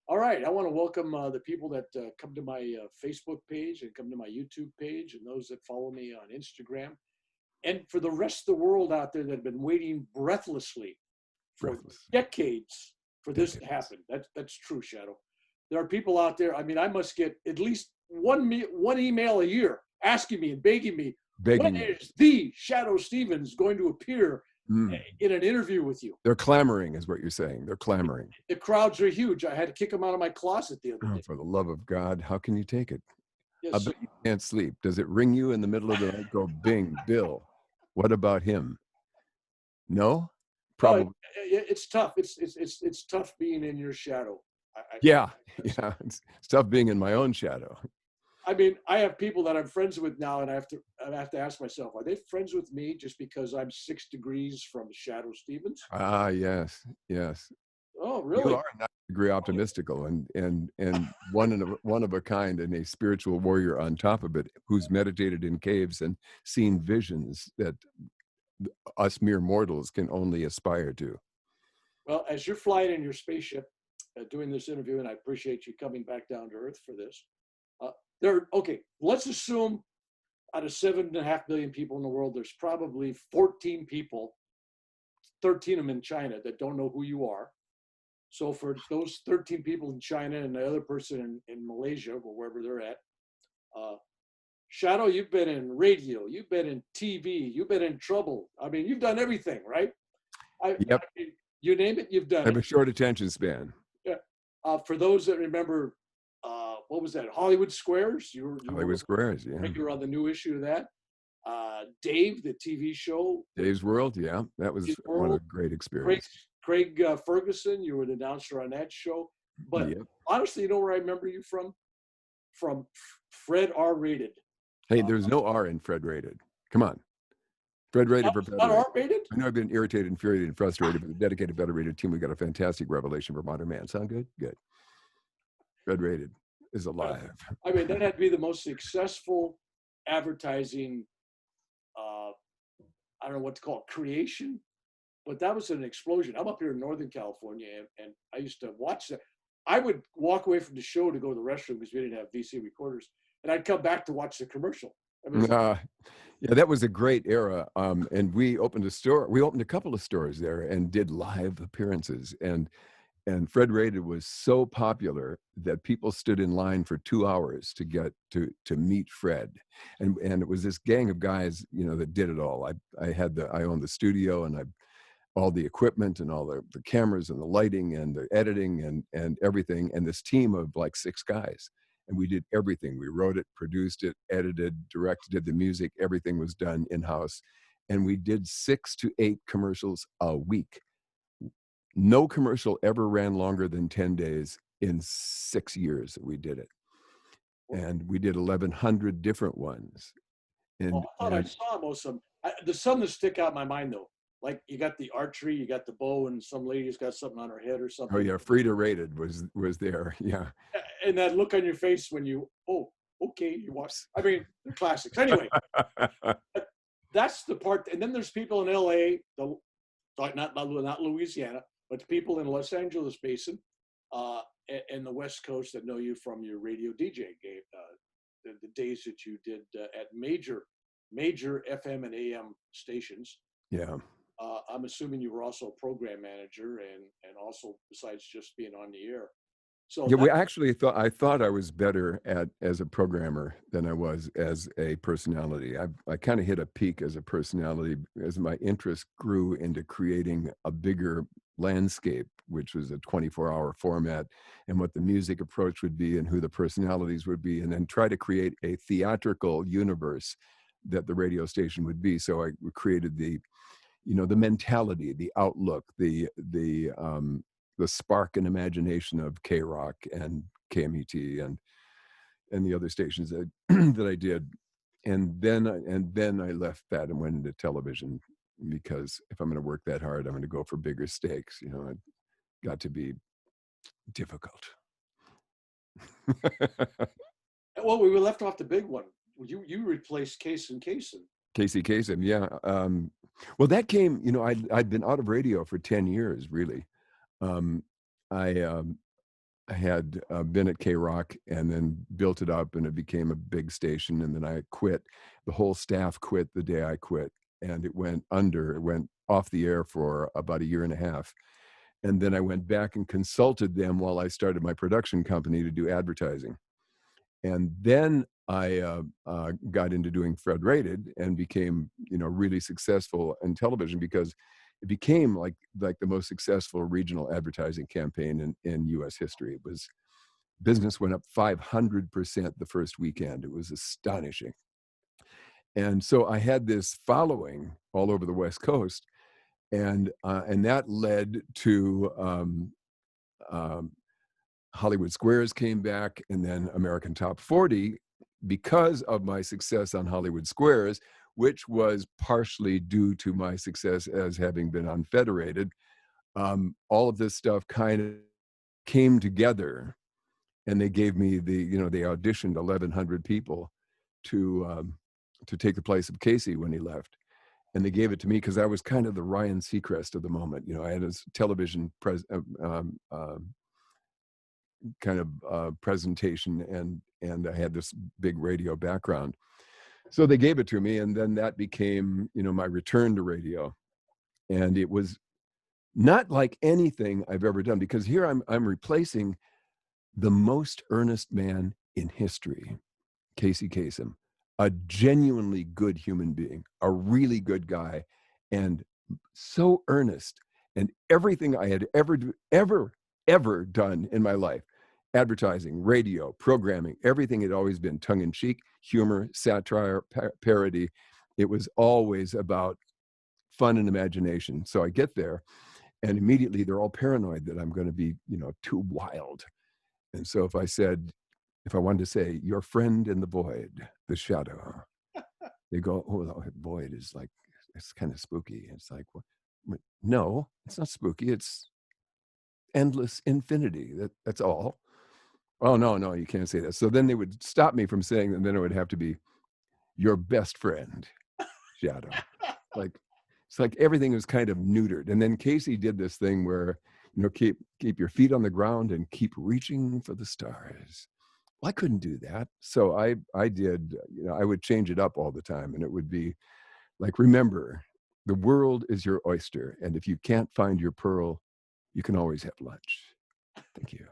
All right, I want to welcome the people that come to my Facebook page and come to my YouTube page, and those that follow me on Instagram, and for the rest of the world out there that have been waiting breathlessly for Breathless. decades for this to happen. That's true, Shadoe. There are people out there. I mean, I must get at least one email a year asking me and begging me, when is the Shadoe Stevens going to appear in an interview with you? They're clamoring, is what you're saying. They're clamoring. The crowds are huge. I had to kick them out of my closet the other day. For the love of God, how can you take it? Yes. I bet you can't sleep. Does it ring you in the middle of the night? Go, Bing, Bill. What about him? No, probably. No, it's tough. It's tough being in your shadow. Yeah. It's tough being in my own shadow. I mean, I have people that I'm friends with now, and I have to ask myself, are they friends with me just because I'm 6 degrees from Shadoe Stevens? Ah, yes. Oh, really? You are a 9-degree optimistical and one of a kind, and a spiritual warrior on top of it, who's meditated in caves and seen visions that us mere mortals can only aspire to. Well, as you're flying in your spaceship, doing this interview, and I appreciate you coming back down to Earth for this. Let's assume out of 7.5 billion people in the world, there's probably 14 people, 13 of them in China, that don't know who you are. So for those 13 people in China and the other person in Malaysia, or wherever they're at, Shadoe, you've been in radio, you've been in TV, you've been in trouble. I mean, you've done everything, right? Yep. I mean, you name it, you've done it. I have a short attention span. Yeah. For those that remember, what was that? Hollywood Squares. Hollywood Squares, yeah. You were on the new issue of that. Dave, the TV show. Dave's World, yeah. That was one of the great experiences. Craig Ferguson, you were the announcer on that show. But honestly, you know where I remember you from? From Fred R. Rated. Hey, there's no R in Fred Rated. Come on. Fred Rated for not R-rated? I know I've been irritated, infuriated, and frustrated, but the dedicated, federated team, we got a fantastic revelation for modern man. Sound good? Good. Fred Rated is alive. I mean, that had to be the most successful advertising, I don't know what to call it, creation, but that was an explosion. I'm up here in Northern California, and I used to watch that. I would walk away from the show to go to the restroom because we didn't have VC recorders, and I'd come back to watch the commercial. I mean, yeah, that was a great era. And we opened a store. We opened a couple of stores there and did live appearances. And Fred Rated was so popular that people stood in line for 2 hours to get to meet Fred. And it was this gang of guys, that did it all. I owned the studio, and all the equipment and all the cameras and the lighting and the editing and everything. And this team of like 6 guys. And we did everything. We wrote it, produced it, edited, directed, did the music. Everything was done in-house. And we did 6 to 8 commercials a week. No commercial ever ran longer than 10 days in 6 years that we did it. And we did 1,100 different ones. And I thought I saw most of them. There's some that stick out in my mind, though. Like you got the archery, you got the bow, and some lady's got something on her head or something. Oh yeah, Frida Rated was there. Yeah. And that look on your face when you, okay, you watch. I mean, they're classics. Anyway, that's the part. And then there's people in LA, not Louisiana, but the people in Los Angeles Basin and the West Coast that know you from your radio DJ game, the days that you did at major FM and AM stations. Yeah. I'm assuming you were also a program manager and also besides just being on the air. So yeah, we actually thought I was better as a programmer than I was as a personality. I kind of hit a peak as a personality as my interest grew into creating a bigger landscape, which was a 24-hour format, and what the music approach would be and who the personalities would be, and then try to create a theatrical universe that the radio station would be. So I created the mentality, the outlook, the spark and imagination of K-Rock and KMET and the other stations that that I did, and then I left that and went into television, because if I'm going to work that hard, I'm going to go for bigger stakes. It got to be difficult. Well, we were left off the big one. You replaced Casey Kasem, yeah. Well, that came. I'd been out of radio for 10 years, really. I had been at K-Rock and then built it up, and it became a big station. And then I quit. The whole staff quit the day I quit, and it went off the air for about a year and a half. And then I went back and consulted them while I started my production company to do advertising. And then I got into doing Fred Rated and became, really successful in television, because it became like the most successful regional advertising campaign in U.S. history. It was, business went up 500% the first weekend. It was astonishing. And so I had this following all over the West Coast, and that led to Hollywood Squares came back, and then American Top 40, because of my success on Hollywood Squares, which was partially due to my success as having been on Federated. All of this stuff kind of came together, and they gave me they auditioned 1,100 people to take the place of Casey when he left. And they gave it to me because I was kind of the Ryan Seacrest of the moment. I had a television kind of presentation, and I had this big radio background. So they gave it to me, and then that became, my return to radio. And it was not like anything I've ever done, because here I'm replacing the most earnest man in history, Casey Kasem, a genuinely good human being, a really good guy, and so earnest. And everything I had ever done in my life, advertising, radio, programming, everything had always been tongue-in-cheek, humor, satire, parody. It was always about fun and imagination. So I get there, and immediately they're all paranoid that I'm going to be, too wild. And so if I wanted to say, your friend in the void, the shadow, they go, oh, the void is like, it's kind of spooky. It's like, what? No, it's not spooky. It's endless infinity. That's all. Oh, no, you can't say that. So then they would stop me from saying, and then it would have to be your best friend, Shadow. It's like everything was kind of neutered. And then Casey did this thing where, keep your feet on the ground and keep reaching for the stars. Well, I couldn't do that. So I did, I would change it up all the time. And it would be like, remember, the world is your oyster. And if you can't find your pearl, you can always have lunch. Thank you.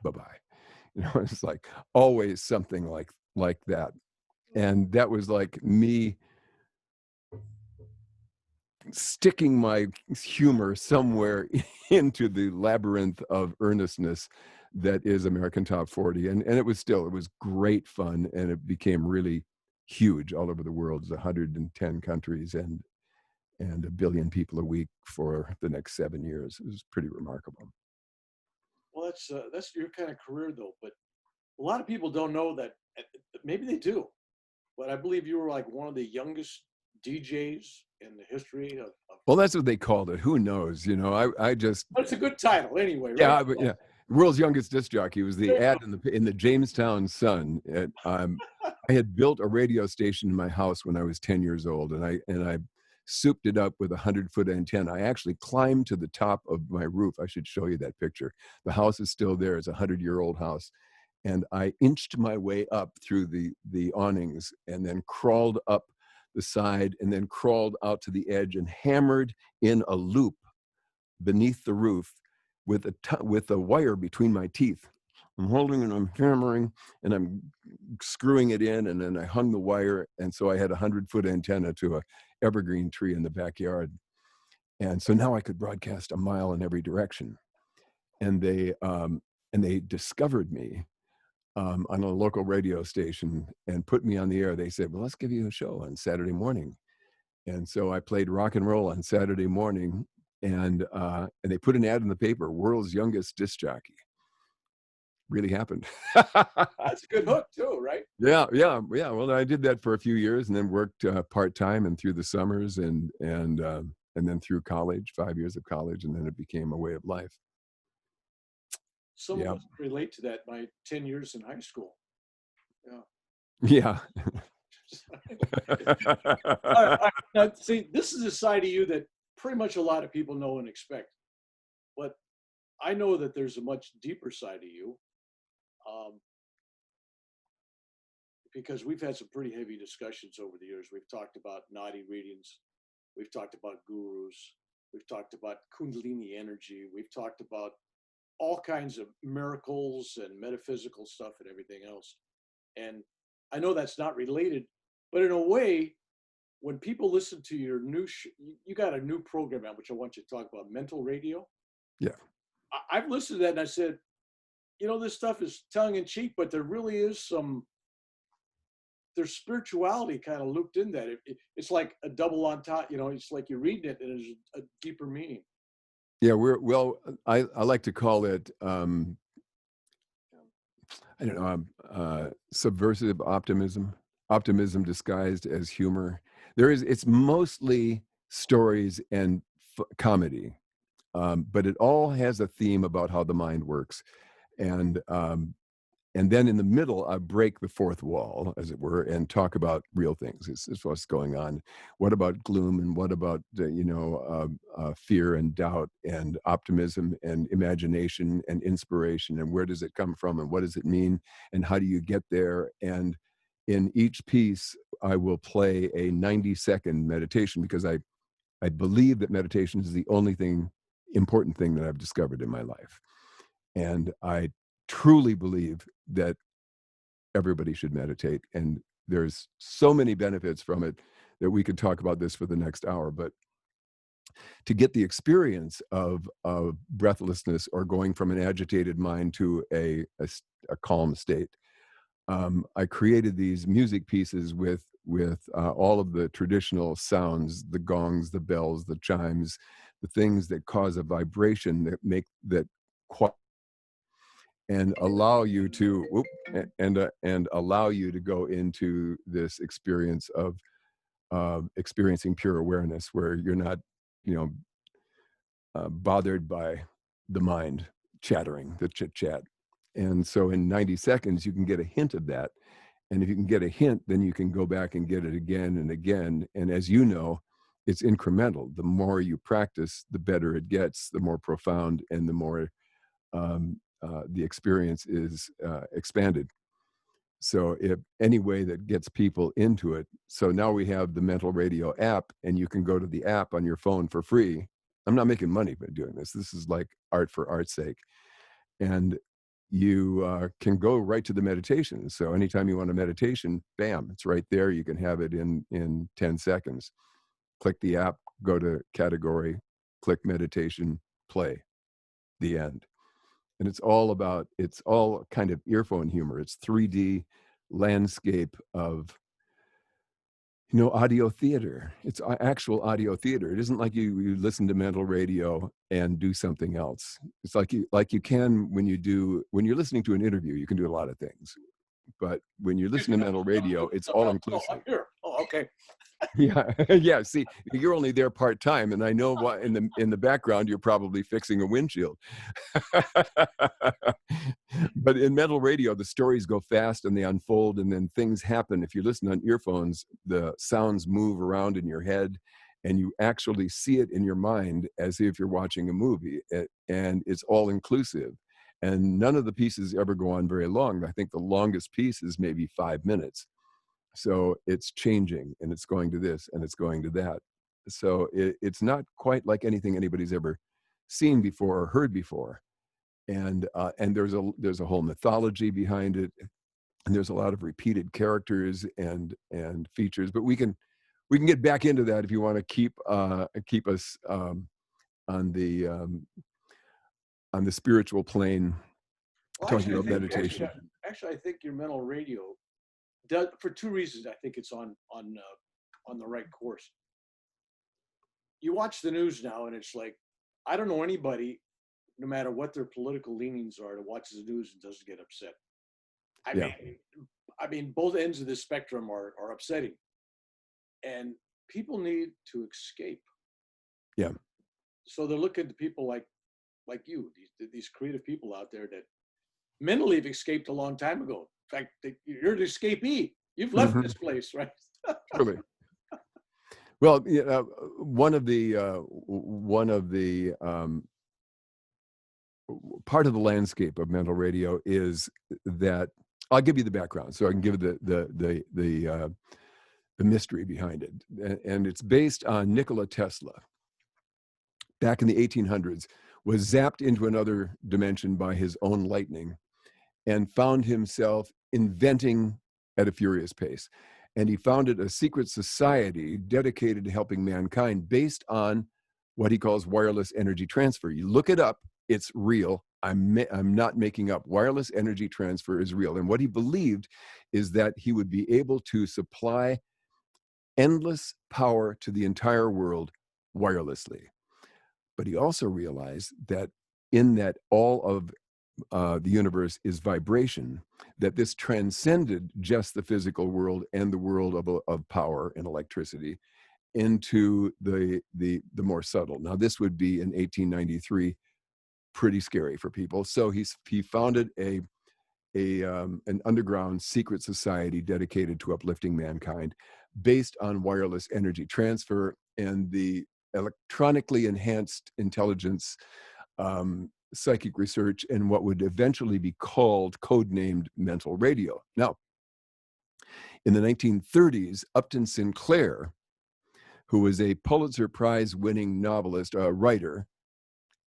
Bye-bye. It's like always something like that. And that was like me sticking my humor somewhere into the labyrinth of earnestness that is American Top 40. And it was great fun, and it became really huge all over the world. It's 110 countries and 1 billion people a week for the next 7 years. It was pretty remarkable. Well, that's your kind of career, though. But a lot of people don't know that. Maybe they do, but I believe you were like one of the youngest DJs in the history of well, that's what they called it. Who knows? I just. But it's a good title anyway, right? Yeah, but yeah. World's youngest disc jockey was the ad in the Jamestown Sun. I had built a radio station in my house when I was 10 years old, and I souped it up with a 100-foot antenna. I actually climbed to the top of my roof. I should show you that picture. The house is still there. It's a 100-year-old house. And I inched my way up through the awnings, and then crawled up the side, and then crawled out to the edge and hammered in a loop beneath the roof with a wire between my teeth. I'm holding and I'm hammering and I'm screwing it in, and then I hung the wire, and so I had a 100-foot antenna to a evergreen tree in the backyard. And so now I could broadcast a mile in every direction. And they discovered me on a local radio station and put me on the air. They said, well, let's give you a show on Saturday morning. And so I played rock and roll on Saturday morning, and they put an ad in the paper, world's youngest disc jockey. Really happened. That's a good hook too, right? Yeah. Well, I did that for a few years, and then worked part-time and through the summers, and then through college, 5 years of college, and then it became a way of life. Some of us relate to that. My 10 years in high school. Yeah. All right. Now, see, this is a side of you that pretty much a lot of people know and expect. But I know that there's a much deeper side of you, because we've had some pretty heavy discussions over the years. We've talked about naughty readings. We've talked about gurus. We've talked about Kundalini energy. We've talked about all kinds of miracles and metaphysical stuff and everything else. And I know that's not related, but in a way, when people listen to your new, you got a new program out, which I want you to talk about, Mental Radio. Yeah. I've listened to that and I said, you know, this stuff is tongue in cheek, but there really is there's spirituality kind of looped in that. It's like a double on top, you know, it's like you're reading it and there's a deeper meaning. Yeah, I like to call it, I don't know, subversive optimism disguised as humor. It's mostly stories and comedy, but it all has a theme about how the mind works. And then in the middle, I break the fourth wall, as it were, and talk about real things. It's what's going on. What about gloom, and what about fear and doubt and optimism and imagination and inspiration, and where does it come from, and what does it mean, and how do you get there? And in each piece, I will play a 90-second meditation, because I believe that meditation is the only important thing that I've discovered in my life. And I truly believe that everybody should meditate, and there's so many benefits from it that we could talk about this for the next hour. But to get the experience of breathlessness, or going from an agitated mind to a calm state, I created these music pieces with all of the traditional sounds, the gongs, the bells, the chimes, the things that cause a vibration that make that quiet and allow you to allow you to go into this experience of experiencing pure awareness, where you're not, bothered by the mind chattering, the chit chat. And so in 90 seconds, you can get a hint of that. And if you can get a hint, then you can go back and get it again and again. And as you know, it's incremental. The more you practice, the better it gets, the more profound, and the more the experience is expanded. So if any way that gets people into it. So now we have the Mental Radio app, and you can go to the app on your phone for free. I'm not making money by doing this. This is like art for art's sake. And you can go right to the meditation. So anytime you want a meditation, bam, it's right there. You can have it in 10 seconds. Click the app, go to category, click meditation, play, the end. And it's all kind of earphone humor. It's 3D landscape of, audio theater. It's actual audio theater. It isn't like you listen to Mental Radio and do something else. It's like you can when you're listening to an interview, you can do a lot of things. But when you listen to Mental Radio, it's all inclusive. Oh, okay. Yeah, yeah. See, you're only there part-time, and I know what in the background you're probably fixing a windshield. But in Mental Radio, the stories go fast and they unfold, and then things happen. If you listen on earphones, the sounds move around in your head, and you actually see it in your mind as if you're watching a movie, and it's all inclusive. And none of the pieces ever go on very long. I think the longest piece is maybe 5 minutes. So it's changing, and it's going to this, and it's going to that. So it's not quite like anything anybody's ever seen before or heard before. And there's a whole mythology behind it, and there's a lot of repeated characters and features. But we can get back into that if you want to keep us on the spiritual plane, talking about meditation. Actually, I think your Mental Radio does, for two reasons. I think it's on the right course. You watch the news now, and it's like, I don't know anybody, no matter what their political leanings are, that watches the news and doesn't get upset. I mean, both ends of the spectrum are upsetting, and people need to escape. Yeah. So they're looking to people like you, these creative people out there that mentally have escaped a long time ago. In fact, you're an escapee. You've left this place, right? Really. Well, one of the part of the landscape of mental radio is that I'll give you the background so I can give the mystery behind it. And it's based on Nikola Tesla. Back in the 1800s, was zapped into another dimension by his own lightning and found himself inventing at a furious pace. And he founded a secret society dedicated to helping mankind based on what he calls wireless energy transfer. You look it up, it's real. I'm not making up. Wireless energy transfer is real. And what he believed is that he would be able to supply endless power to the entire world wirelessly. But he also realized that in that all of the universe is vibration, that this transcended just the physical world and the world of power and electricity into the more subtle. Now, this would be in 1893, pretty scary for people. So he founded an underground secret society dedicated to uplifting mankind based on wireless energy transfer and the electronically enhanced intelligence, psychic research, and what would eventually be called codenamed mental radio. Now, in the 1930s, Upton Sinclair, who was a Pulitzer Prize winning novelist, writer,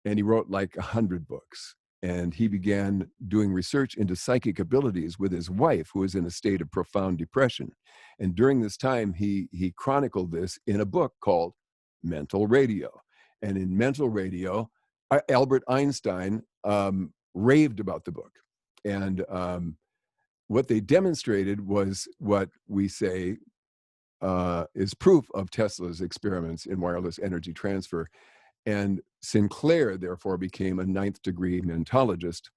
and he wrote like 100 books. And he began doing research into psychic abilities with his wife, who was in a state of profound depression. And during this time, he chronicled this in a book called Mental Radio. And in Mental Radio, Albert Einstein raved about the book. And what they demonstrated was what we say is proof of Tesla's experiments in wireless energy transfer. And Sinclair, therefore, became a 9th degree mentologist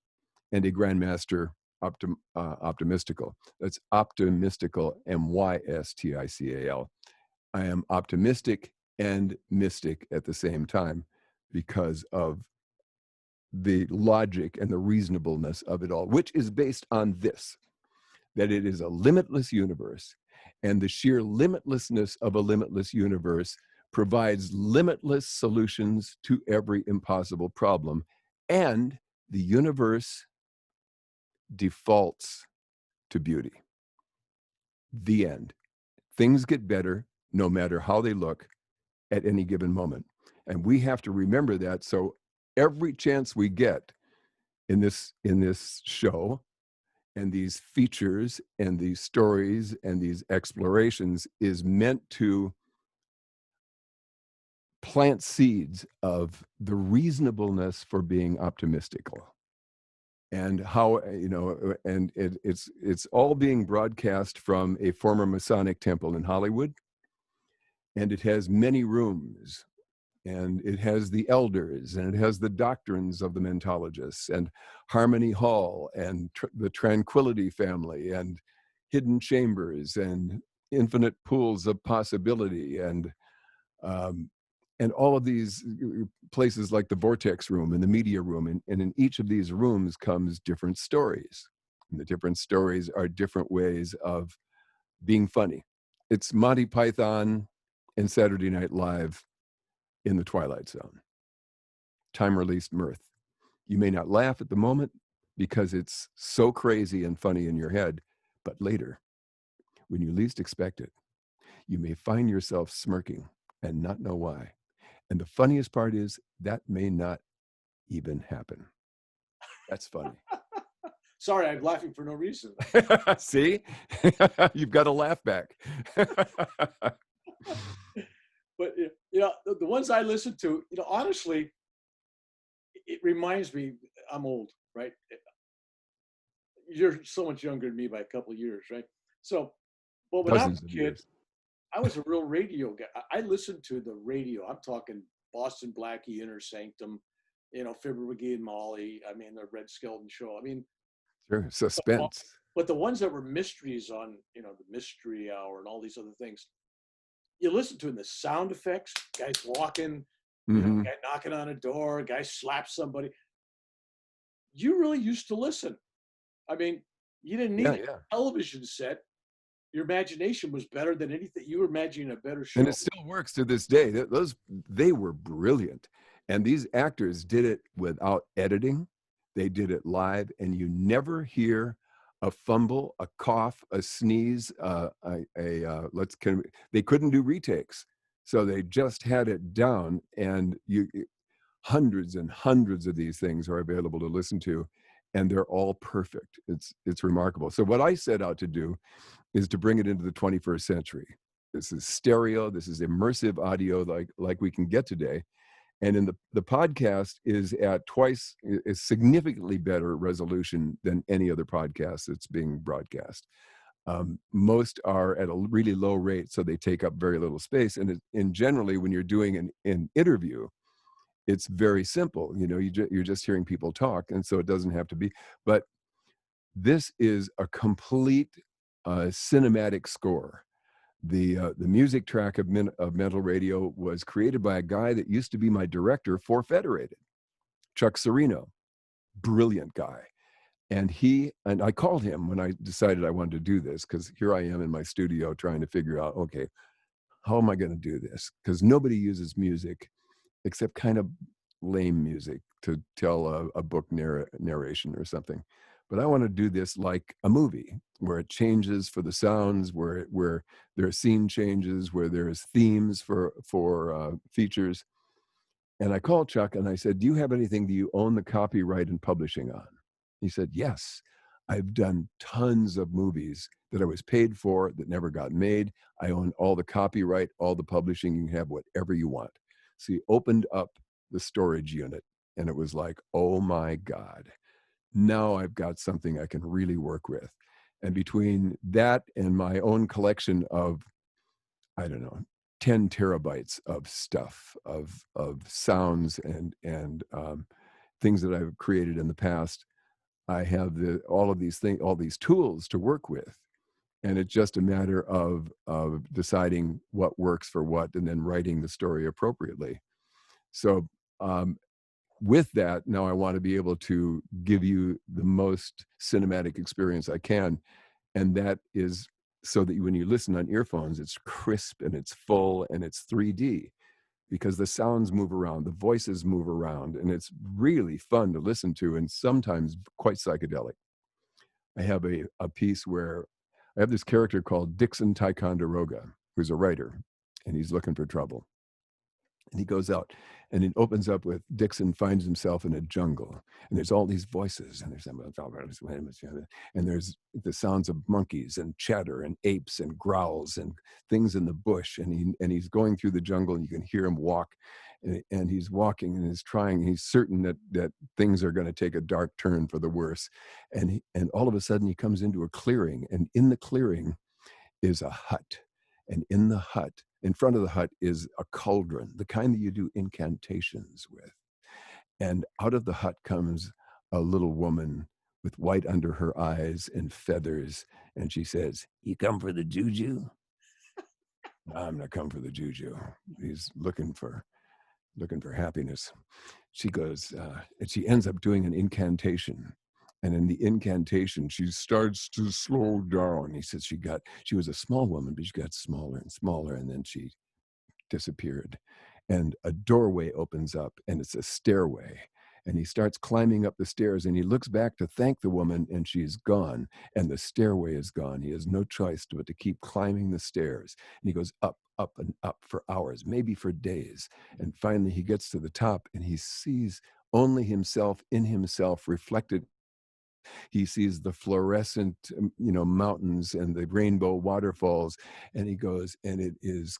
and a grandmaster optimistical. That's optimistical, mystical. I am optimistic and mystic at the same time because of the logic and the reasonableness of it all, which is based on this, that it is a limitless universe, and the sheer limitlessness of a limitless universe provides limitless solutions to every impossible problem, and the universe defaults to beauty. The end. Things get better no matter how they look at any given moment. And we have to remember that. So every chance we get in this show and these features and these stories and these explorations is meant to plant seeds of the reasonableness for being optimistical, and how, and it's all being broadcast from a former Masonic temple in Hollywood, and it has many rooms, and it has the elders, and it has the doctrines of the mentologists, and Harmony Hall, and the Tranquility family, and hidden chambers, and infinite pools of possibility, and all of these places like the Vortex Room and the Media Room. And in each of these rooms comes different stories. And the different stories are different ways of being funny. It's Monty Python and Saturday Night Live in the Twilight Zone. Time-released mirth. You may not laugh at the moment because it's so crazy and funny in your head, but later, when you least expect it, you may find yourself smirking and not know why. And the funniest part is that may not even happen. That's funny. Sorry, I'm laughing for no reason. See? You've got to laugh back. But, the ones I listen to, honestly, it reminds me, I'm old, right? You're so much younger than me by a couple of years, right? So, but when I was a kid, I was a real radio guy. I listened to the radio. I'm talking Boston Blackie, Inner Sanctum, Fibber McGee and Molly. I mean, the Red Skelton Show. I mean, sure, suspense. But the ones that were mysteries on, the Mystery Hour and all these other things, you listen to in the sound effects, guys walking, guy knocking on a door, guy slaps somebody. You really used to listen. I mean, you didn't need a television set. Your imagination was better than anything. You were imagining a better show. And it still works to this day. They were brilliant. And these actors did it without editing. They did it live, and you never hear a fumble, a cough, a sneeze, they couldn't do retakes. So they just had it down, and hundreds and hundreds of these things are available to listen to, and they're all perfect. It's remarkable. So what I set out to do is to bring it into the 21st century. This is stereo, this is immersive audio like we can get today. And in the podcast is at is significantly better resolution than any other podcast that's being broadcast. Most are at a really low rate, so they take up very little space. And generally, when you're doing an interview, it's very simple. You're just hearing people talk, and so it doesn't have to be. But this is a complete cinematic score. The music track of Mental Radio was created by a guy that used to be my director for Federated, Chuck Serino, brilliant guy. And I called him when I decided I wanted to do this, because here I am in my studio trying to figure out, okay, how am I going to do this? Because nobody uses music except kind of lame music to tell a book narration or something. But I want to do this like a movie, where it changes for the sounds, where there are scene changes, where there's themes for features. And I called Chuck and I said, do you have anything that you own the copyright and publishing on? He said, yes, I've done tons of movies that I was paid for that never got made. I own all the copyright, all the publishing. You can have whatever you want. So he opened up the storage unit, and it was like, oh my God, now I've got something I can really work with. And between that and my own collection of, I don't know, 10 terabytes of stuff, of sounds and things that I've created in the past, I have all these tools to work with. And it's just a matter of deciding what works for what, and then writing the story appropriately. So with that, now I want to be able to give you the most cinematic experience I can. And that is so that when you listen on earphones, it's crisp and it's full and it's 3D, because the sounds move around, the voices move around, and it's really fun to listen to, and sometimes quite psychedelic. I have a piece where I have this character called Dixon Ticonderoga, who's a writer, and he's looking for trouble. And he goes out, and it opens up with Dixon finds himself in a jungle, and there's all these voices, and there's the sounds of monkeys and chatter and apes and growls and things in the bush, and he's going through the jungle, and you can hear him walk, and he's walking and he's certain that things are going to take a dark turn for the worse, and all of a sudden he comes into a clearing, and in the clearing is a hut, and in the hut, in front of the hut, is a cauldron, the kind that you do incantations with. And out of the hut comes a little woman with white under her eyes and feathers. And she says, "You come for the juju?" "I'm not come for the juju." He's looking for happiness. She goes, and she ends up doing an incantation. And in the incantation, she starts to slow down. He says she was a small woman, but she got smaller and smaller, and then she disappeared. And a doorway opens up, and it's a stairway. And he starts climbing up the stairs, and he looks back to thank the woman, and she's gone, and the stairway is gone. He has no choice but to keep climbing the stairs. And he goes up, up, and up for hours, maybe for days. And finally, he gets to the top, and he sees only himself in himself reflected. He sees the fluorescent, mountains and the rainbow waterfalls, and he goes, and it is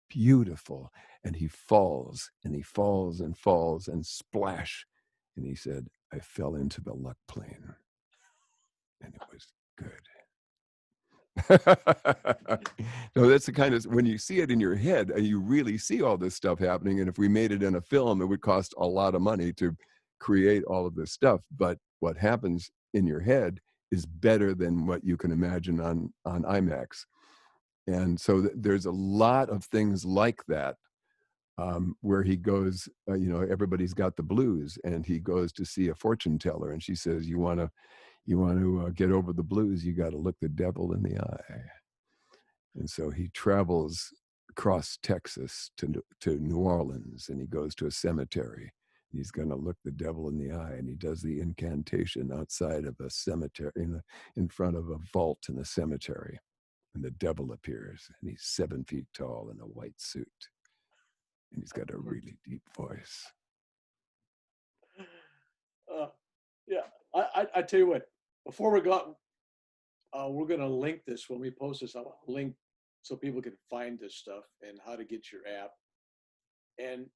beautiful. And he falls, and he falls and falls, and splash. And he said, "I fell into the luck plane." And it was good. No, that's the kind of, when you see it in your head, and you really see all this stuff happening. And if we made it in a film, it would cost a lot of money to create all of this stuff. But what happens in your head is better than what you can imagine on IMAX. And so there's a lot of things like that, where he goes, everybody's got the blues, and he goes to see a fortune teller, and she says, you want to get over the blues, you got to look the devil in the eye. And so he travels across Texas to New Orleans, and he goes to a cemetery, He's going to look the devil in the eye, and he does the incantation outside of a cemetery, in front of a vault in a cemetery. And the devil appears, and he's 7 feet tall in a white suit. And he's got a really deep voice. Yeah, I tell you what, before we got, we're going to link this when we post this. I'll link so people can find this stuff and how to get your app. And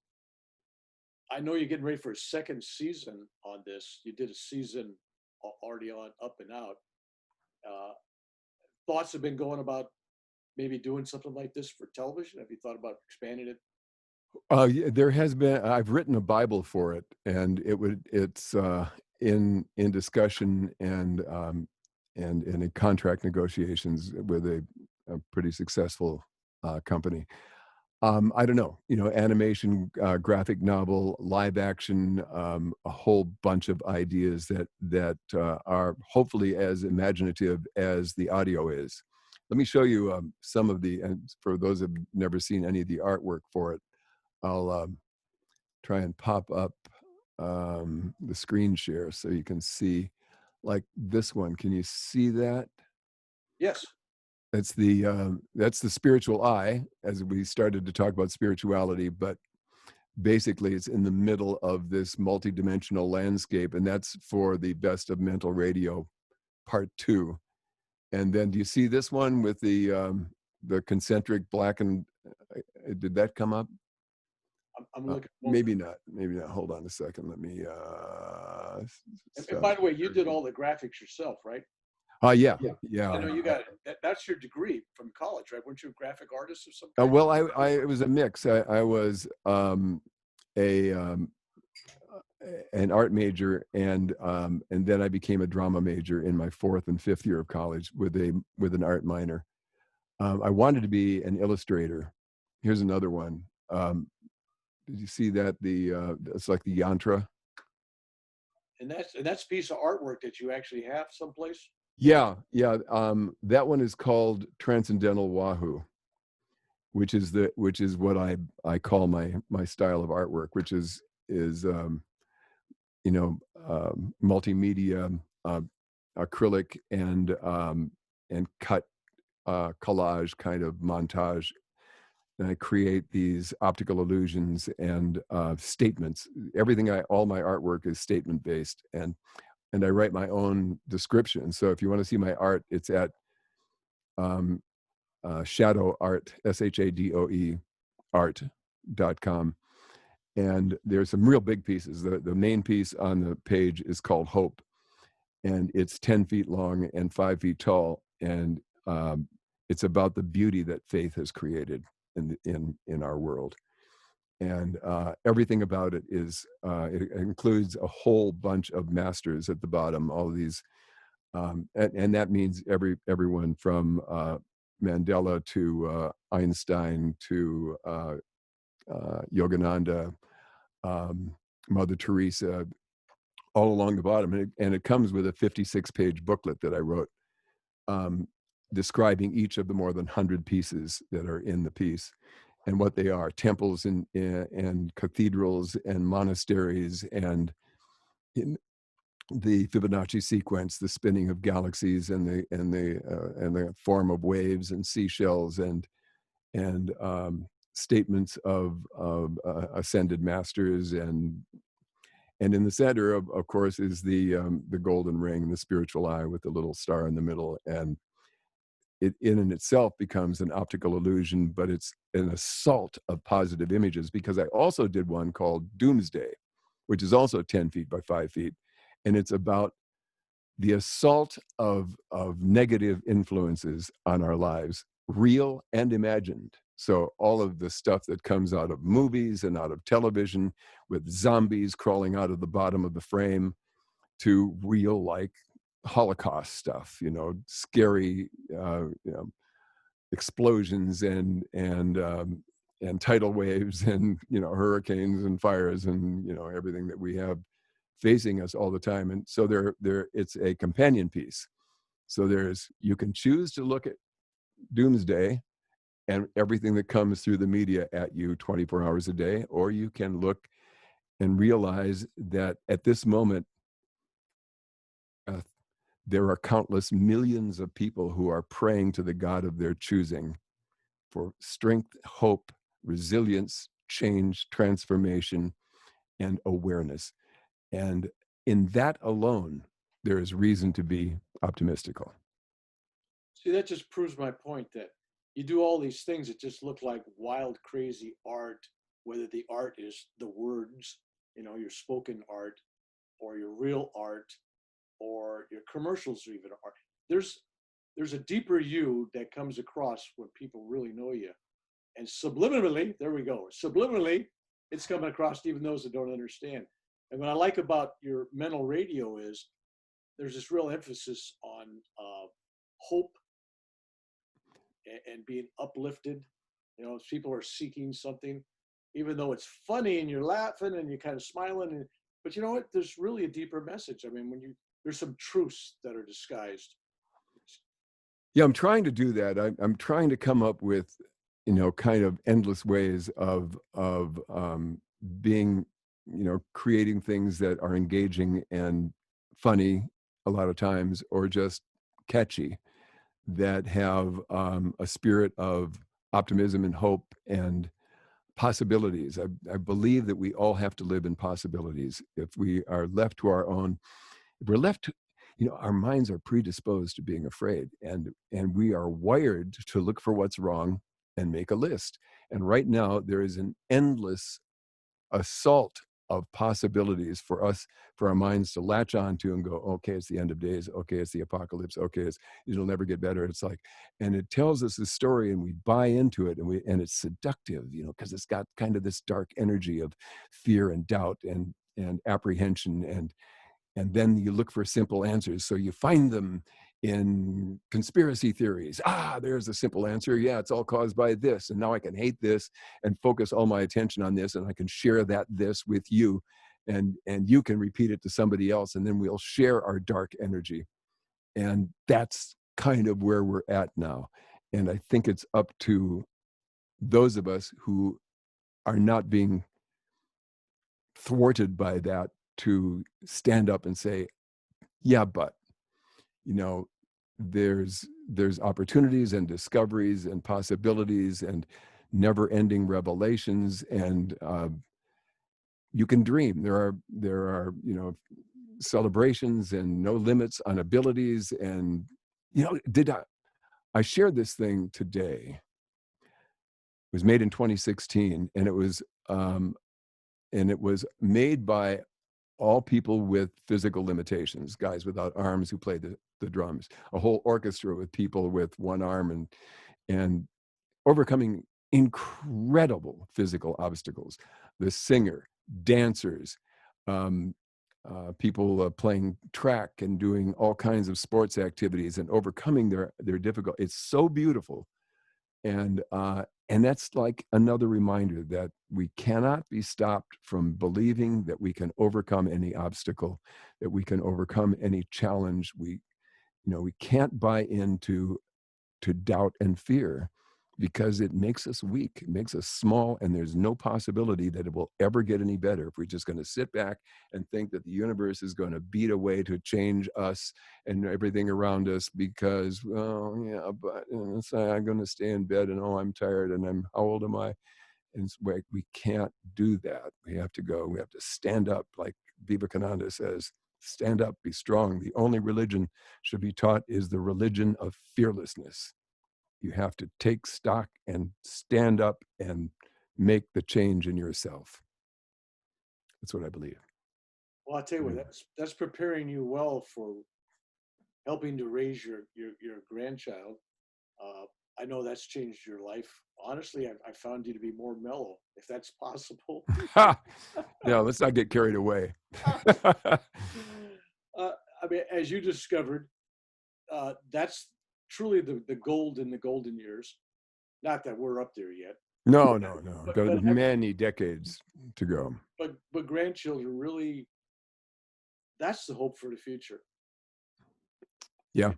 I know you're getting ready for a second season on this. You did a season already on Up and Out. Thoughts have been going about maybe doing something like this for television? Have you thought about expanding it? Yeah, there has been. I've written a Bible for it, and it's in discussion and in contract negotiations with a pretty successful company. I don't know, animation, graphic novel, live action, a whole bunch of ideas that are hopefully as imaginative as the audio is. Let me show you some of and for those who've never seen any of the artwork for it, I'll try and pop up the screen share so you can see, like this one. Can you see that? Yes. That's the spiritual eye, as we started to talk about spirituality, but basically it's in the middle of this multidimensional landscape, and that's for the Best of Mental Radio Part 2. And then do you see this one with the concentric black and did that come up? I'm looking. Maybe not. Hold on a second. Let me. And by the way, you did all the graphics yourself, right? Yeah. I know you got that's your degree from college, right? Weren't you a graphic artist or something? Well, it was a mix. I was an art major, and then I became a drama major in my 4th and 5th year of college with an art minor. I wanted to be an illustrator. Here's another one. Did you see that? It's like the yantra. And that's a piece of artwork that you actually have someplace. Yeah. That one is called Transcendental Wahoo, which is what I call my style of artwork, which is multimedia, acrylic and cut collage kind of montage. And I create these optical illusions and statements. All my artwork is statement based, and I write my own description. So if you want to see my art, it's at Shadoe Art, SHADOE art.com. And there's some real big pieces. The main piece on the page is called Hope, and it's 10 feet long and 5 feet tall, and it's about the beauty that faith has created in our world. And everything about it is it includes a whole bunch of masters at the bottom, all of these and that means everyone from Mandela to Einstein to Yogananda, Mother Teresa, all along the bottom. And it comes with a 56-page booklet that I wrote describing each of the more than 100 pieces that are in the piece and what they are: temples and cathedrals and monasteries, and in the Fibonacci sequence, the spinning of galaxies, and the form of waves and seashells, and statements of ascended masters, and in the center of course is the golden ring, the spiritual eye with the little star in the middle. And it in and itself becomes an optical illusion, but it's an assault of positive images, because I also did one called Doomsday, which is also 10 feet by 5 feet. And it's about the assault of negative influences on our lives, real and imagined. So all of the stuff that comes out of movies and out of television, with zombies crawling out of the bottom of the frame, to real, like Holocaust stuff, scary, explosions and tidal waves and, hurricanes and fires and, everything that we have facing us all the time. And so it's a companion piece. So you can choose to look at Doomsday and everything that comes through the media at you 24 hours a day, or you can look and realize that at this moment, uh, there are countless millions of people who are praying to the God of their choosing for strength, hope, resilience, change, transformation, and awareness. And in that alone, there is reason to be optimistical. See, that just proves my point that you do all these things that just look like wild, crazy art, whether the art is the words, your spoken art, or your real art, or your commercials, or even art. There's a deeper you that comes across when people really know you. And subliminally, there we go. Subliminally, it's coming across to even those that don't understand. And what I like about your mental radio is there's this real emphasis on hope and being uplifted. People are seeking something, even though it's funny and you're laughing and you're kind of smiling. But you know what? There's really a deeper message. I mean, there's some truths that are disguised. Yeah, I'm trying to do that. I'm trying to come up with, kind of endless ways of being, creating things that are engaging and funny a lot of times, or just catchy, that have a spirit of optimism and hope and possibilities. I believe that we all have to live in possibilities. If we are left to our own, if we're left to, our minds are predisposed to being afraid, and we are wired to look for what's wrong and make a list. And right now there is an endless assault of possibilities for our minds to latch onto and go, okay, it's the end of days. Okay, it's the apocalypse. Okay, it'll never get better. It's like, and it tells us the story, and we buy into it, and it's seductive, because it's got kind of this dark energy of fear and doubt and apprehension, and then you look for simple answers. So you find them in conspiracy theories. There's a simple answer. Yeah, it's all caused by this. And now I can hate this and focus all my attention on this. And I can share this with you. And you can repeat it to somebody else. And then we'll share our dark energy. And that's kind of where we're at now. And I think it's up to those of us who are not being thwarted by that to stand up and say, yeah, but there's opportunities and discoveries and possibilities and never-ending revelations, and you can dream. There are celebrations and no limits on abilities. And I shared this thing today. It was made in 2016, and it was made by all people with physical limitations, guys without arms who play the drums, a whole orchestra with people with one arm, and overcoming incredible physical obstacles. The singer, dancers, people playing track and doing all kinds of sports activities and overcoming their difficult. It's so beautiful. And that's like another reminder that we cannot be stopped from believing that we can overcome any obstacle, that we can overcome any challenge. We can't buy into doubt and fear, because it makes us weak, it makes us small, and there's no possibility that it will ever get any better if we're just going to sit back and think that the universe is going to beat away to change us and everything around us because, well, yeah, but so I'm going to stay in bed and, I'm tired and how old am I? And we can't do that. We have to stand up, like Vivekananda says, stand up, be strong. The only religion should be taught is the religion of fearlessness. You have to take stock and stand up and make the change in yourself. That's what I believe. Well, I'll tell you what, that's preparing you well for helping to raise your grandchild. I know that's changed your life. Honestly, I found you to be more mellow, if that's possible. Yeah, let's not get carried away. I mean, as you discovered, that's truly the gold in the golden years. Not that we're up there yet. No. But Many decades to go. But grandchildren really, that's the hope for the future. Yeah.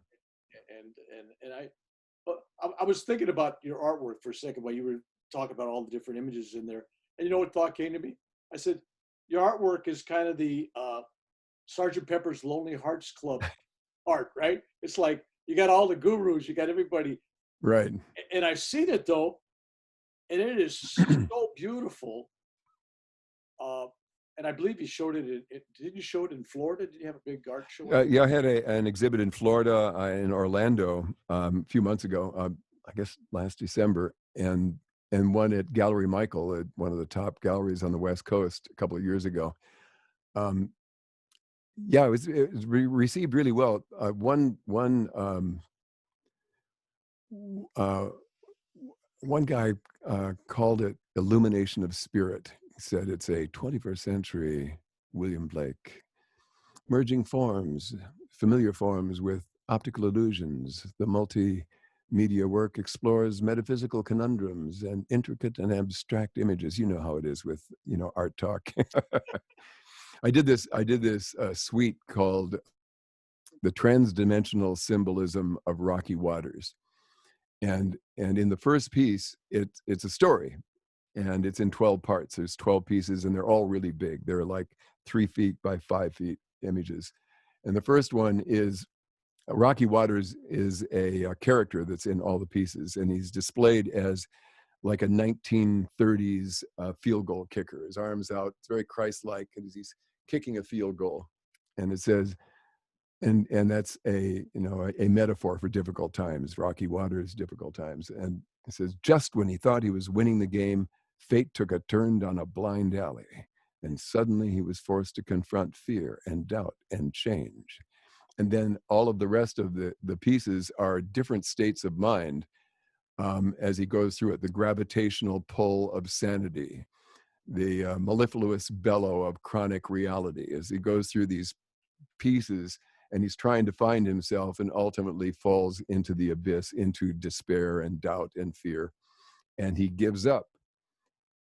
And I was thinking about your artwork for a second while you were talking about all the different images in there. And you know what thought came to me? I said, your artwork is kind of the Sergeant Pepper's Lonely Hearts Club art, right? It's like you got all the gurus, you got everybody. Right. And I've seen it though, and it is so beautiful. And I believe you showed it. Did you show it in Florida? Did you have a big art show? Yeah, I had an exhibit in Florida, in Orlando, a few months ago. I guess last December, and one at Gallery Michael, at one of the top galleries on the West Coast, a couple of years ago. Yeah, it was received really well. One guy called it illumination of spirit. He said it's a 21st century William Blake, merging forms, familiar forms with optical illusions. The multimedia work explores metaphysical conundrums and intricate and abstract images. You know how it is with, art talk. I did this suite called The Transdimensional Symbolism of Rocky Waters. And in the first piece, it's a story, and it's in 12 parts. There's 12 pieces, and they're all really big. They're like 3 feet by 5 feet images. And the first one is Rocky Waters is a character that's in all the pieces, and he's displayed as like a 1930s field goal kicker. His arms out, it's very Christ-like, and he's kicking a field goal. And it says, and that's a metaphor for difficult times, Rocky Waters, difficult times. And it says, just when he thought he was winning the game, fate took a turn down a blind alley, and suddenly he was forced to confront fear and doubt and change. And then all of the rest of the pieces are different states of mind as he goes through it. The gravitational pull of sanity, the mellifluous bellow of chronic reality, as he goes through these pieces, and he's trying to find himself, and ultimately falls into the abyss, into despair and doubt and fear, and he gives up.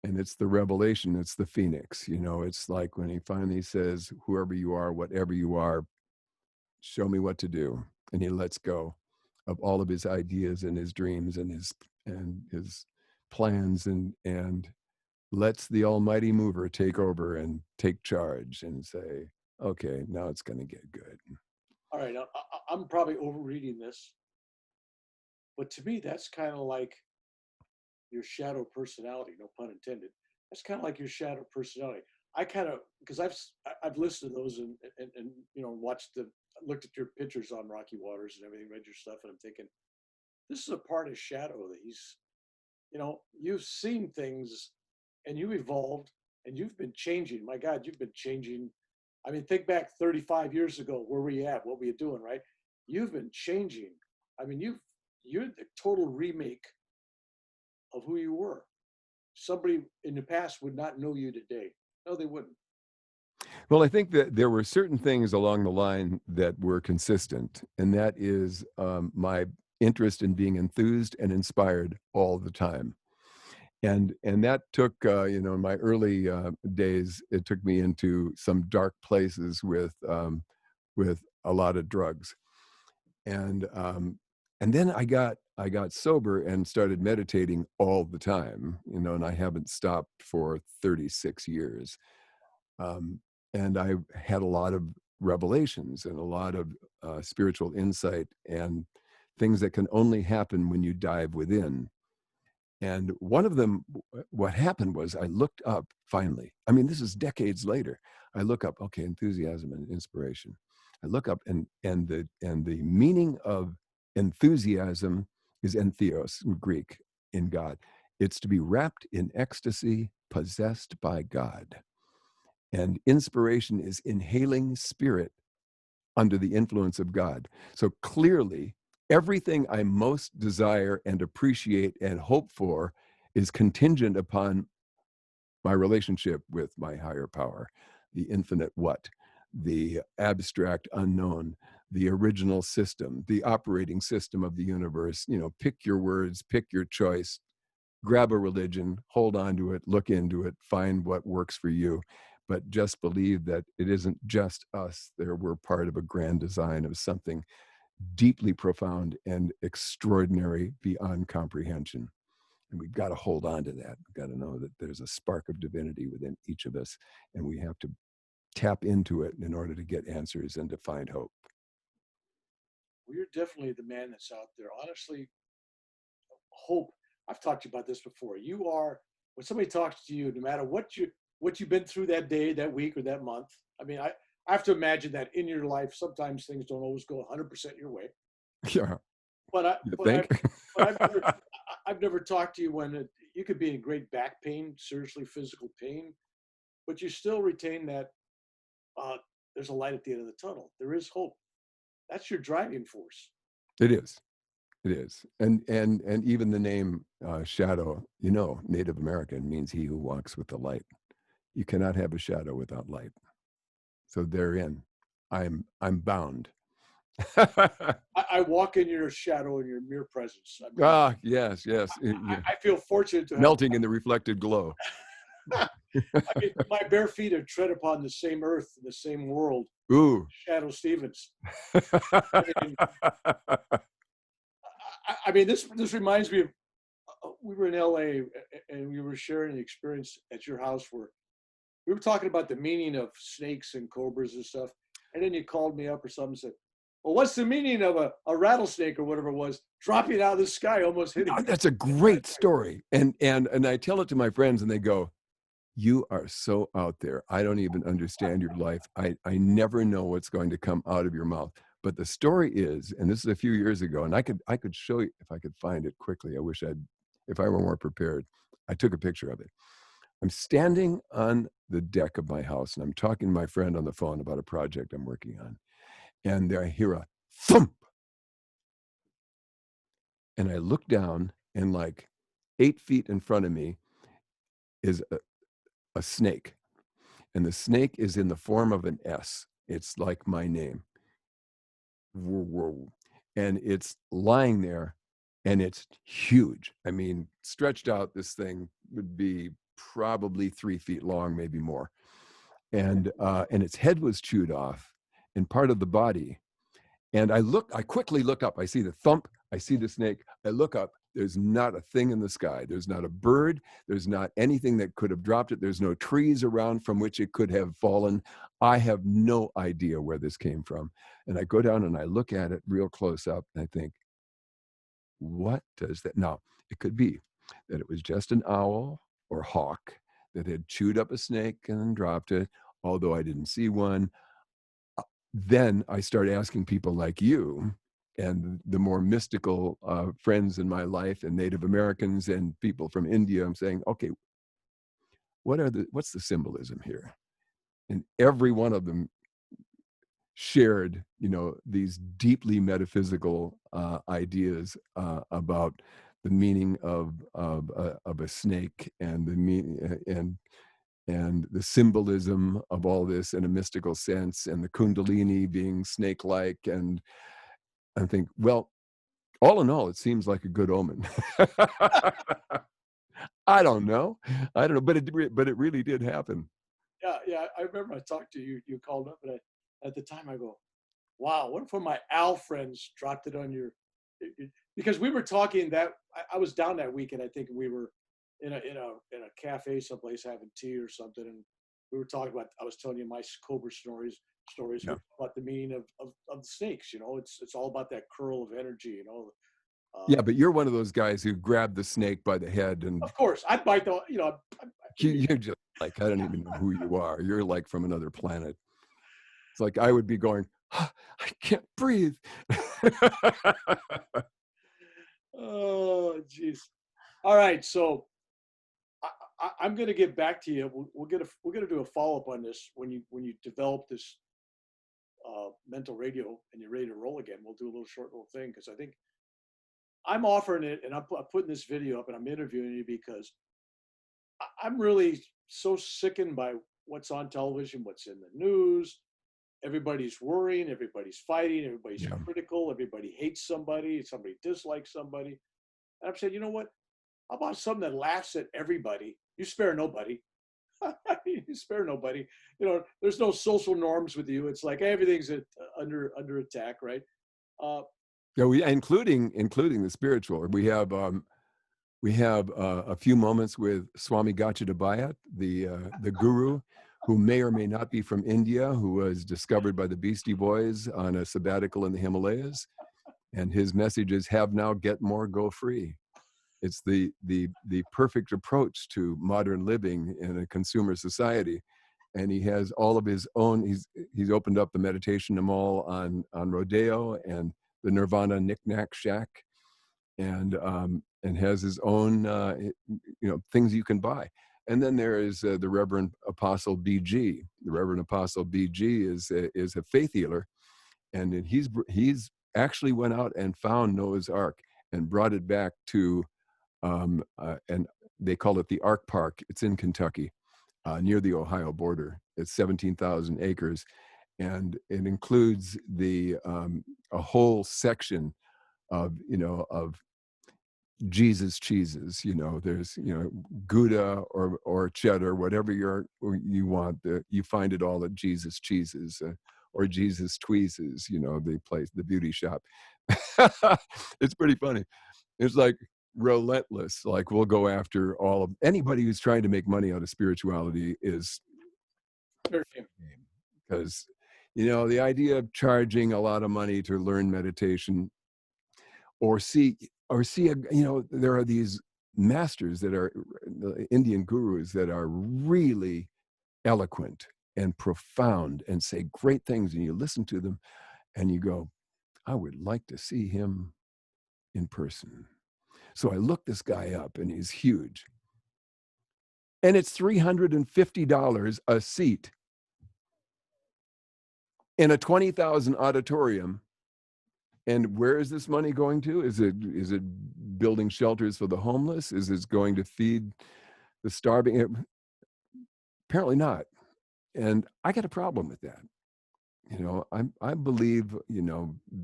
And it's the revelation, it's the phoenix. It's like when he finally says, whoever you are, whatever you are, show me what to do. And he lets go of all of his ideas and his dreams and his plans, and lets the almighty mover take over and take charge and say, okay, now it's going to get good. All right, I'm probably overreading this, but to me, that's kind of like your shadow personality. No pun intended. That's kind of like your shadow personality. I kind of, because I've listened to those and looked at your pictures on Rocky Waters and everything, read your stuff, and I'm thinking, this is a part of Shadoe that he's, you've seen things, and you evolved, and you've been changing. My God, you've been changing. I mean, think back 35 years ago. Where were you at? What were you doing, right? You've been changing. I mean, you're the total remake of who you were. Somebody in the past would not know you today. No, they wouldn't. Well, I think that there were certain things along the line that were consistent, and that is my interest in being enthused and inspired all the time. And that took, in my early days, it took me into some dark places with a lot of drugs, and then I got sober and started meditating all the time, and I haven't stopped for 36 years. And I had a lot of revelations and a lot of spiritual insight and things that can only happen when you dive within. And one of them, what happened was I looked up finally. I mean, this is decades later. I look up, okay, enthusiasm and inspiration. I look up, and the meaning of enthusiasm is entheos in Greek, in God. It's to be wrapped in ecstasy, possessed by God. And inspiration is inhaling spirit under the influence of God. So clearly, everything I most desire and appreciate and hope for is contingent upon my relationship with my higher power, the infinite what, the abstract unknown, the original system, the operating system of the universe. Pick your words, pick your choice, grab a religion, hold on to it, look into it, find what works for you. But just believe that it isn't just us. We're part of a grand design of something deeply profound and extraordinary beyond comprehension. And we've got to hold on to that. We've got to know that there's a spark of divinity within each of us, and we have to tap into it in order to get answers and to find hope. Well, you're definitely the man that's out there. Honestly, hope. I've talked to you about this before. You are, when somebody talks to you, no matter what you've been through that day, that week, or that month. I mean, I have to imagine that in your life, sometimes things don't always go 100% your way. Yeah. But But I've never talked to you when you could be in great back pain, seriously physical pain, but you still retain that there's a light at the end of the tunnel. There is hope. That's your driving force. It is. It is. And even the name Shadoe, Native American means he who walks with the light. You cannot have a shadow without light. So therein, I'm bound. I walk in your shadow in your mere presence. I mean, yes. I feel fortunate to have melting in the reflected glow. I mean, my bare feet have tread upon the same earth, the same world. Ooh. Shadoe Stevens. I mean, this reminds me of we were in LA and we were sharing an experience at your house where we were talking about the meaning of snakes and cobras and stuff. And then you called me up or something and said, well, what's the meaning of a rattlesnake or whatever it was dropping out of the sky, almost hitting me? That's a great story. And I tell it to my friends and they go, you are so out there. I don't even understand your life. I never know what's going to come out of your mouth. But the story is, and this is a few years ago, and I could show you if I could find it quickly. I wish if I were more prepared. I took a picture of it. I'm standing on the deck of my house and I'm talking to my friend on the phone about a project I'm working on. And there I hear a thump. And I look down and like 8 feet in front of me is a snake. And the snake is in the form of an S. It's like my name. And it's lying there and it's huge. I mean, stretched out, this thing would be probably 3 feet long, maybe more. And its head was chewed off and part of the body. And I quickly look up. I see the thump. I see the snake. I look up. There's not a thing in the sky. There's not a bird. There's not anything that could have dropped it. There's no trees around from which it could have fallen. I have no idea where this came from. And I go down and I look at it real close up and I think, what does that? Now, it could be that it was just an owl or hawk that had chewed up a snake and then dropped it, although I didn't see one. Then I start asking people like you and the more mystical friends in my life and Native Americans and people from India. I'm saying, okay, what's the symbolism here? And every one of them shared, these deeply metaphysical ideas about the meaning of a snake and the meaning and the symbolism of all this in a mystical sense, and the Kundalini being snake-like. And I think, well, all in all, it seems like a good omen. I don't know, but it really did happen. Yeah. I remember I talked to you. You called up, and at the time I go, "Wow, what if one of my owl friends dropped it on your?" Because we were talking that I was down that weekend. I think we were in a cafe someplace having tea or something, and we were talking about. I was telling you my cobra stories Yeah. about the meaning of the snakes. It's all about that curl of energy. Yeah, but you're one of those guys who grabbed the snake by the head and. Of course, I'd bite the. You're just like, I don't even know who you are. You're like from another planet. It's like I would be going, I can't breathe. Oh, geez. All right, so I'm going to get back to you. We're going to do a follow up on this when you develop this mental radio and you're ready to roll again. We'll do a short little thing because I think I'm offering it, and I'm putting this video up and I'm interviewing you because I'm really so sickened by what's on television, what's in the news. Everybody's worrying, everybody's fighting, everybody's critical, everybody hates somebody dislikes somebody. And I'm saying, you know what? How about something that laughs at everybody? You spare nobody. You spare nobody. There's no social norms with you. It's like everything's under attack, right? Yeah, including the spiritual. We We have a few moments with Swami Gachadabayat, the guru, who may or may not be from India, who was discovered by the Beastie Boys on a sabbatical in the Himalayas. And his message is, have now, get more, go free. It's the perfect approach to modern living in a consumer society. And he has all of his own, he's opened up the meditation mall on Rodeo and the Nirvana Knick-Knack Shack, and has his own things you can buy. And then there is the Reverend Apostle BG. The Reverend Apostle BG is a faith healer, and he's actually went out and found Noah's Ark and brought it back to and they call it the Ark Park. It's in Kentucky, near the Ohio border. It's 17,000 acres, and it includes a whole section of Jesus cheeses. There's Gouda or cheddar, whatever you want. You find it all at Jesus cheeses or Jesus tweezes. The beauty shop. It's pretty funny. It's like relentless. Like, we'll go after anybody who's trying to make money out of spirituality is, because the idea of charging a lot of money to learn meditation or see there are these masters that are Indian gurus that are really eloquent and profound and say great things, and you listen to them and you go, I would like to see him in person. So I looked this guy up, and he's huge. And it's $350 a seat in a 20,000 auditorium. And where is this money going to? Is it building shelters for the homeless? Is it going to feed the starving? Apparently not. And I got a problem with that. I believe,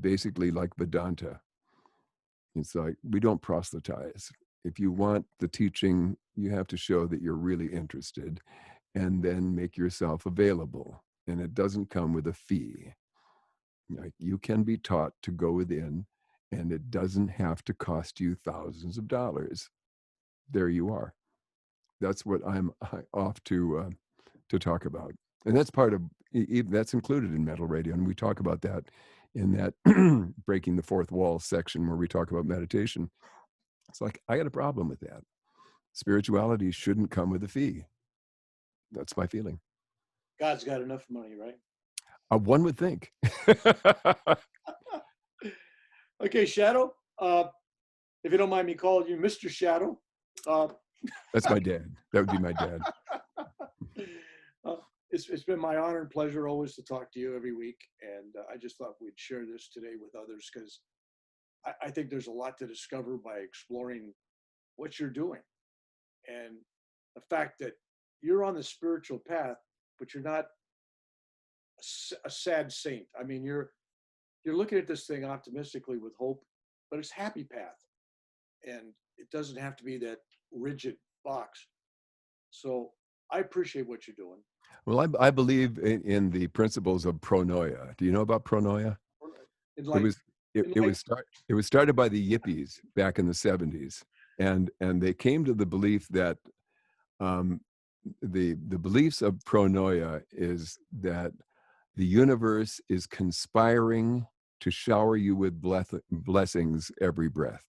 basically like Vedanta. It's like, we don't proselytize. If you want the teaching, you have to show that you're really interested, and then make yourself available. And it doesn't come with a fee. You can be taught to go within, and it doesn't have to cost you thousands of dollars. There you are. That's what I'm off to talk about. And that's that's included in Metal Radio. And we talk about that in that breaking the fourth wall section where we talk about meditation. It's like, I got a problem with that. Spirituality shouldn't come with a fee. That's my feeling. God's got enough money, right? One would think. Okay, Shadoe. If you don't mind me calling you Mr. Shadoe. That's my dad. That would be my dad. It's been my honor and pleasure always to talk to you every week. And I just thought we'd share this today with others, because I think there's a lot to discover by exploring what you're doing. And the fact that you're on the spiritual path, but you're not a sad saint. I mean, you're looking at this thing optimistically with hope, but it's happy path. And it doesn't have to be that rigid box. So I appreciate what you're doing. Well, I believe in the principles of Pronoia. Do you know about Pronoia? It was started by the Yippies back in the 70s, and they came to the belief that the beliefs of Pronoia is that the universe is conspiring to shower you with blessings every breath.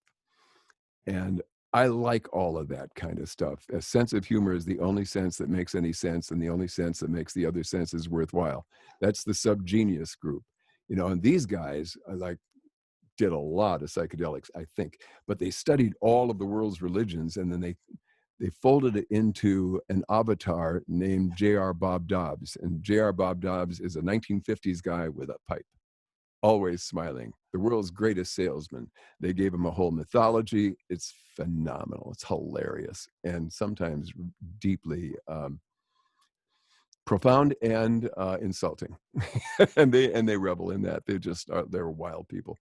And I like all of that kind of stuff. A sense of humor is the only sense that makes any sense, and the only sense that makes the other senses worthwhile. That's the Subgenius group. And these guys did a lot of psychedelics, I think, but they studied all of the world's religions, and then they folded it into an avatar named J.R. Bob Dobbs. And J.R. Bob Dobbs is a 1950s guy with a pipe, always smiling, the world's greatest salesman. They gave him a whole mythology. It's phenomenal. It's hilarious, and sometimes deeply profound and insulting. and they revel in that. They're wild people.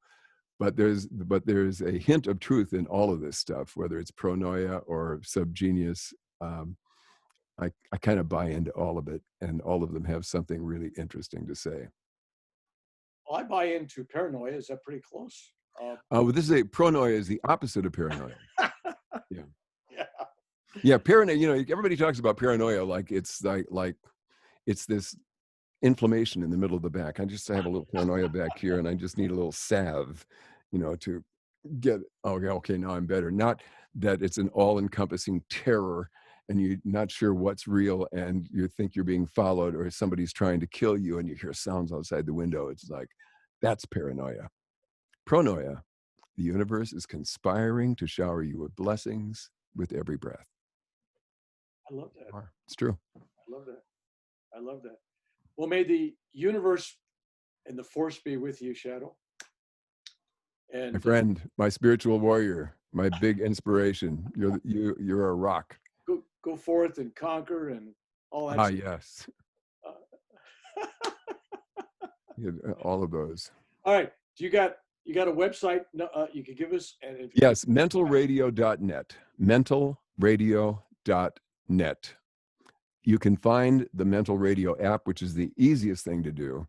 But there's a hint of truth in all of this stuff, whether it's Pronoia or Subgenius. I kind of buy into all of it, and all of them have something really interesting to say. Well, I buy into paranoia. Is that pretty close? Pronoia is the opposite of paranoia. Yeah. Yeah, paranoia. You know, everybody talks about paranoia like it's like it's this inflammation in the middle of the back. I have a little paranoia back here, and I just need a little salve, to get. Okay, okay, now I'm better. Not that it's an all-encompassing terror, and you're not sure what's real, and you think you're being followed, or somebody's trying to kill you, and you hear sounds outside the window. It's like that's paranoia. Pronoia. The universe is conspiring to shower you with blessings with every breath. I love that. It's true. I love that. I love that. Well, may the universe and the force be with you, Shadoe. And my friend, my spiritual warrior, my big inspiration. You're a rock. Go forth and conquer and all that. Ah, yes. Yeah, all of those. All right. You got a website you could give us? And yes, mentalradio.net. Mentalradio.net. You can find the Mental Radio app, which is the easiest thing to do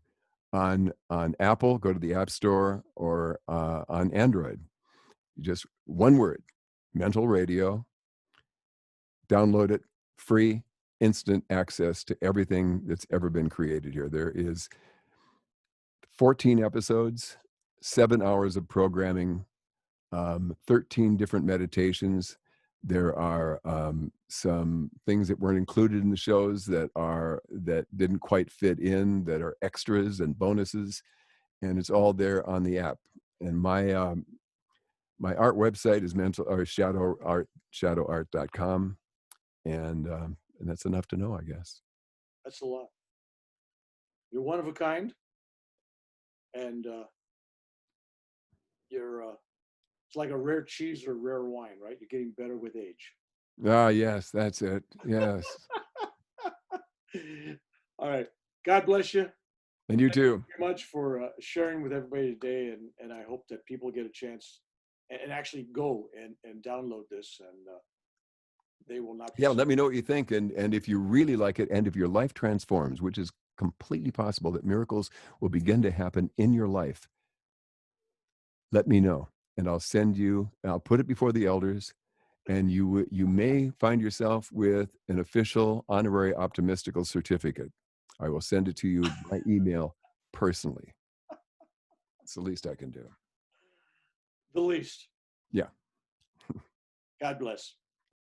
on Apple. Go to the App Store, or on Android. Just one word, Mental Radio. Download it, free, instant access to everything that's ever been created here. There is 14 episodes, 7 hours of programming, 13 different meditations. There are some things that weren't included in the shows that didn't quite fit in, that are extras and bonuses, and it's all there on the app. And my art website is shadoeart.com, and that's enough to know, I guess. That's a lot. You're one of a kind, and you're it's like a rare cheese or rare wine, right? You're getting better with age. Ah, yes, that's it. Yes. All right. God bless you. And you too. Thank you very much for sharing with everybody today, and I hope that people get a chance and actually go and download this, and they will not. Yeah, let me know what you think, and if you really like it, and if your life transforms, which is completely possible, that miracles will begin to happen in your life. Let me know, and I'll put it before the elders, and you may find yourself with an official honorary optimistical certificate. I will send it to you by email personally. It's the least I can do. The least. Yeah. God bless.